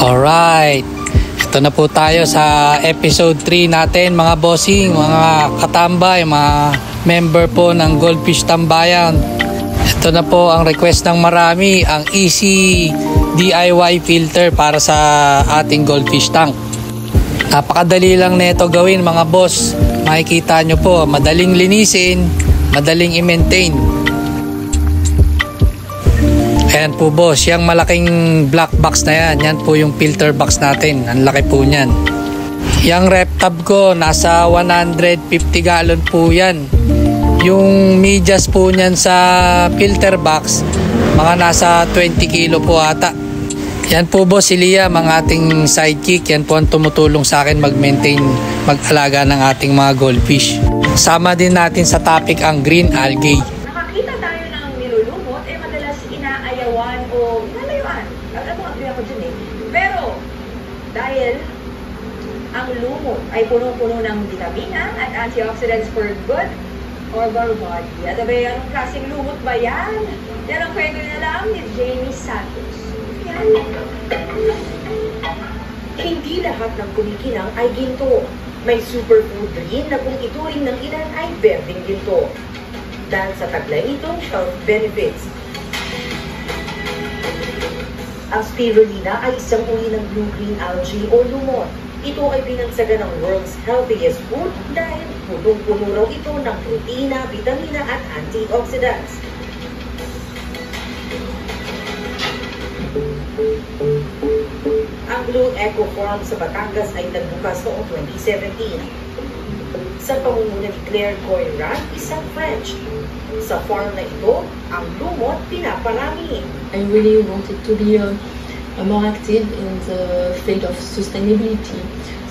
Alright, ito na po tayo sa episode 3 natin mga bossing, mga katambay, mga member po ng Goldfish Tambayan. Ito na po ang request ng marami, ang easy DIY filter para sa ating goldfish tank. Napakadali lang nito gawin mga boss. Makikita nyo po, madaling linisin, madaling i-maintain. Ayan po boss, yung malaking black box na yan, yan po yung filter box natin. Ang laki po niyan. Yung rep tab ko, nasa 150 gallon po yan. Yung medyas po niyan sa filter box, mga nasa 20 kilo po ata. Yan po boss, si Lia, mga ating sidekick. Yan po ang tumutulong sa akin mag-maintain, mag-alaga ng ating mga goldfish. Sama din natin sa topic ang green algae. Nakakita tayo ng nilulumot, madalas inaayawan o inalayuan. Ano ang agree ako dyan eh. Pero, dahil ang lumot ay punong-puno ng vitamina at antioxidants for good organ body. At abay, anong klaseng lumot ba yan? Yan ang kwento na lang ni Jamie Santos. Hindi lahat ng kumikinang ay ginto. May superfood rin na kung ituring ng ilan ay berdeng ginto. Dahil sa taglay nitong health benefits. Ang spirulina ay isang uri ng blue-green algae o lumot. Ito ay binansagan ng world's healthiest food dahil punong-puno raw ito ng protina, vitamina at antioxidants. Ang Blue Eco Farm sa Batangas ay nagbukas noong 2017. Sa pamumuno ni Claire Coirat, isang French. Sa farm na ito, ang lumot pinaparami. I really wanted to be more active in the field of sustainability.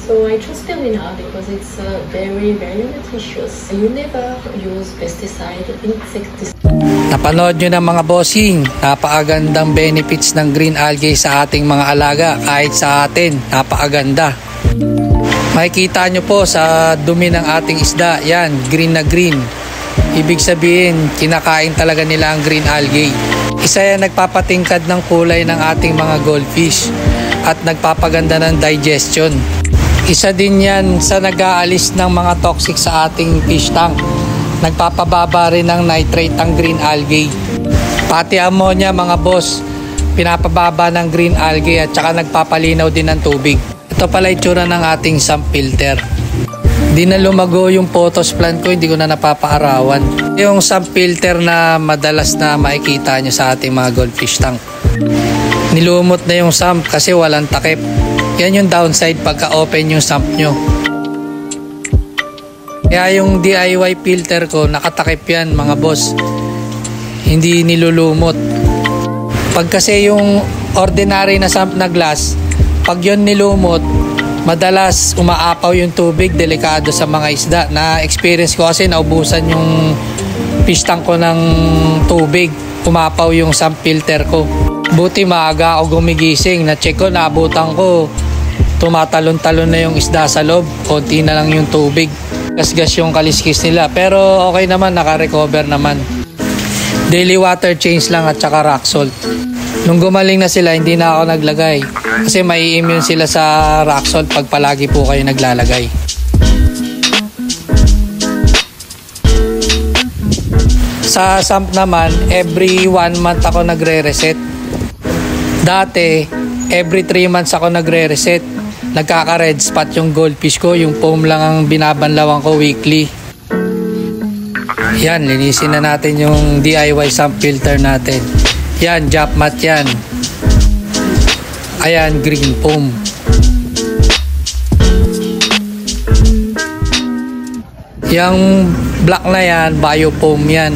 So I chose spirulina because it's very, very nutritious. You never use pesticide, insecticide. Napanood nyo na mga bossing, napakagandang benefits ng green algae sa ating mga alaga. Kahit sa atin, napakaganda. Makikita nyo po sa dumi ng ating isda, yan, green na green. Ibig sabihin, kinakain talaga nila ang green algae. Isa yan nagpapatingkad ng kulay ng ating mga goldfish at nagpapaganda ng digestion. Isa din yan sa nag-aalis ng mga toxic sa ating fish tank. Nagpapababa rin ng nitrate ang green algae. Pati ammonia mga boss, pinapababa ng green algae at saka nagpapalinaw din ng tubig. Ito pala itsura ng ating sump filter. Di na lumago yung photos plant ko, hindi ko na napapaarawan. Yung sump filter na madalas na makikita nyo sa ating mga goldfish tank. Nilumot na yung sump kasi walang takip. Yan yung downside pagka open yung sump nyo. Kaya yung DIY filter ko, nakatakip yan mga boss. Hindi nilulumot. Pag kasi yung ordinary na sump na glass, pag yun nilumot, madalas umaapaw yung tubig, delikado sa mga isda. Na-experience ko kasi naubusan yung fish tank ko ng tubig. Umapaw yung sump filter ko. Buti maaga ako gumigising. Na-check ko, naabutan ko. Tumatalon-talon na yung isda sa loob. Konti na lang yung tubig. Gasgas yung kaliskis nila. Pero okay naman, naka-recover naman. Daily water change lang at saka rock salt. Nung gumaling na sila, hindi na ako naglagay. Kasi may immune sila sa rock salt pag palagi po kayo naglalagay. Sa sump naman, every 1 month ako nagre-reset. Dati, every 3 months ako nagre-reset. Nagkaka-red spot yung goldfish ko. Yung foam lang ang binabanlawan ko weekly. Yan, linisin na natin yung DIY sump filter natin. Yan, drop mat yan. Ayan, green foam. Yung black na yan, bio foam yan.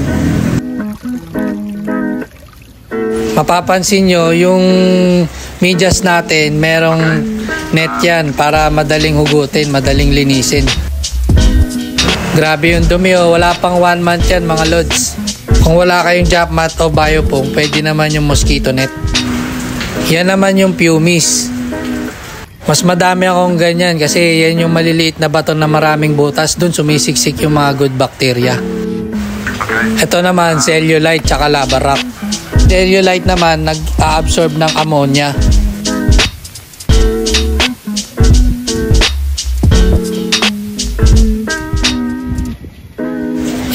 Mapapansin nyo, yung medyas natin, merong net yan para madaling hugutin, madaling linisin. Grabe yung dumi oh, wala pang 1 month yan mga lods. Kung wala kayong drop mat o bio foam, pwede naman yung mosquito net. Yan naman yung pumice. Mas madami akong ganyan kasi yan yung maliliit na bato na maraming butas. Doon sumisiksik yung mga good bacteria. Ito naman, cellulite tsaka lava rock. Cellulite naman, nag-absorb ng ammonia.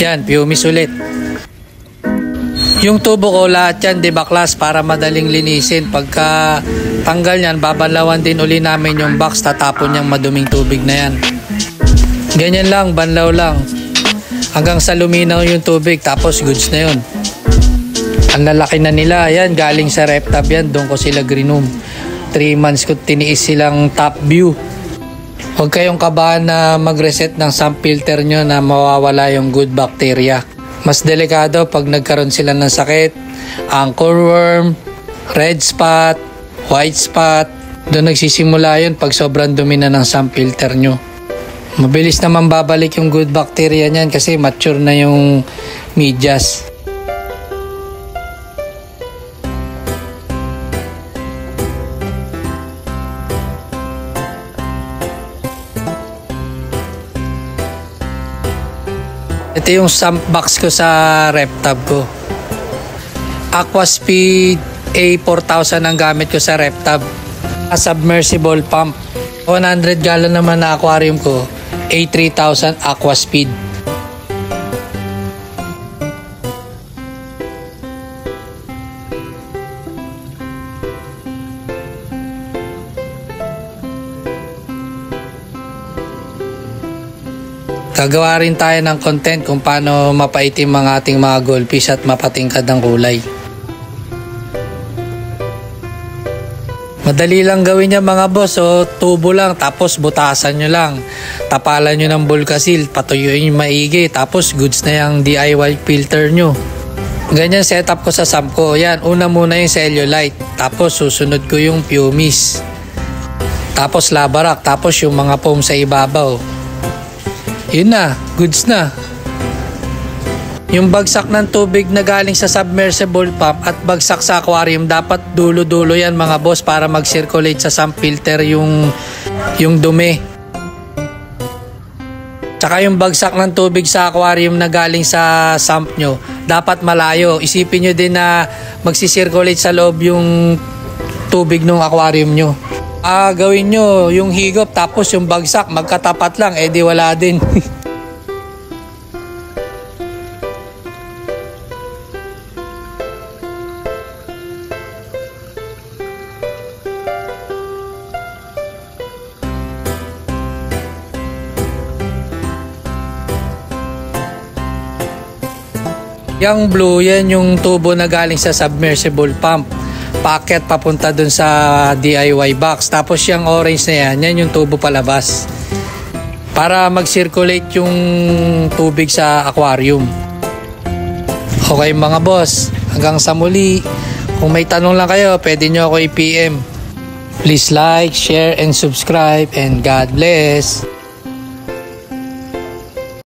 Yan, Pumice ulit. Yung tubo ko lahat yan, debaklas para madaling linisin. Pagka tanggal yan, babalawan din uli namin yung box, tatapon yung maduming tubig na yan. Ganyan lang, banlaw lang. Hanggang sa luminaw yung tubig, tapos goods na yun. Ang lalaki na nila, yan, galing sa RepTab yan, doon ko sila grinom. 3 months ko tiniis silang top view. Huwag kayong kabahan na mag-reset ng sump filter nyo na mawawala yung good bacteria. Mas delikado pag nagkaroon sila ng sakit, anchor worm, red spot, white spot. Doon nagsisimula yun pag sobrang dumi na ng sump filter nyo. Mabilis naman babalik yung good bacteria niyan kasi mature na yung medyas. Ito yung sump box ko sa RepTab ko. Aquaspeed A4000 ang gamit ko sa RepTab. Submersible pump. 100 gallon naman na aquarium ko. A3000 Aquaspeed. Gagawa rin tayo ng content kung paano mapaitim ang ating mga goldfish at mapatingkad ang kulay. Madali lang gawin niya mga boss. So, tubo lang, tapos butasan nyo lang. Tapalan nyo ng Volcasil, patuyuin yung maigi, tapos goods na yung DIY filter nyo. Ganyan setup ko sa sump ko. Yan, una muna yung cellulite, tapos susunod ko yung Pumice, tapos lava rock, tapos yung mga foam sa ibabaw. Yun na, goods na. Yung bagsak ng tubig na galing sa submersible pump at bagsak sa aquarium, dapat dulo-dulo yan mga boss para mag-circulate sa sump filter yung dumi. Tsaka yung bagsak ng tubig sa aquarium na galing sa sump nyo, dapat malayo. Isipin nyo din na magsisirculate sa loob yung tubig ng aquarium nyo. Gawin nyo yung higop tapos yung bagsak magkatapat lang, di wala din. Yung blue, yan yung tubo na galing sa submersible pump. Packet papunta dun sa DIY box. Tapos yung orange na yan yung tubo palabas. Para mag-circulate yung tubig sa aquarium. Okay mga boss, hanggang sa muli. Kung may tanong lang kayo, pwede nyo ako i-PM. Please like, share, and subscribe. And God bless.